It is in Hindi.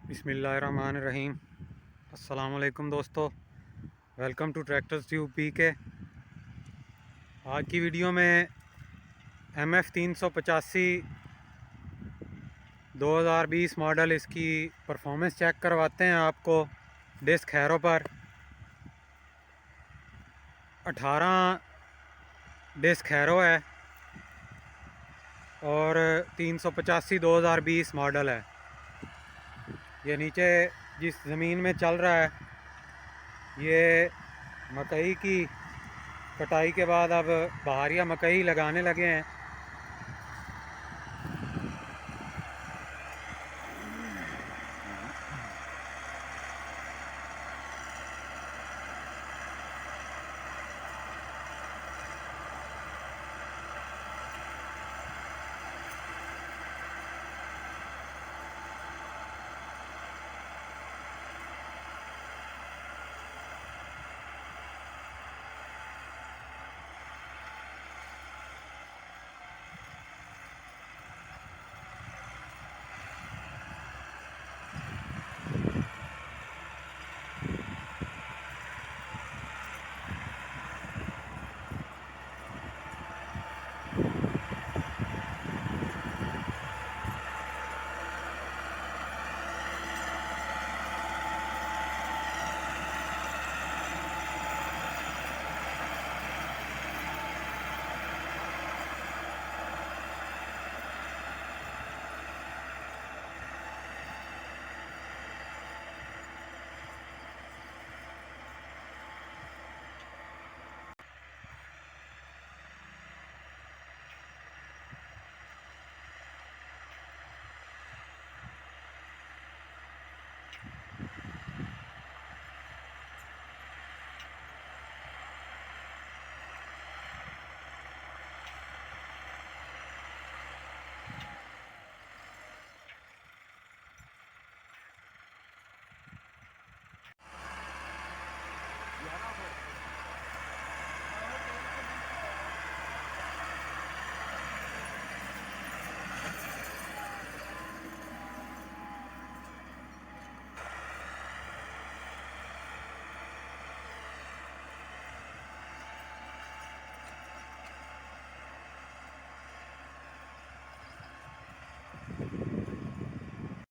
बिस्मिल्लाहिर्रहमानिर्रहीम। अस्सलामुअलैकुम दोस्तों, वेलकम टू ट्रैक्टर्स ट्यूब पीके। आज की वीडियो में MF 385 2020 मॉडल इसकी परफॉर्मेंस चेक करवाते हैं आपको। डिस्क हैरो पर 18 डिस्क हैरो है और 385 2020 मॉडल है। ये नीचे जिस ज़मीन में चल रहा है ये मकई की कटाई के बाद अब बहारिया मकई लगाने लगे हैं।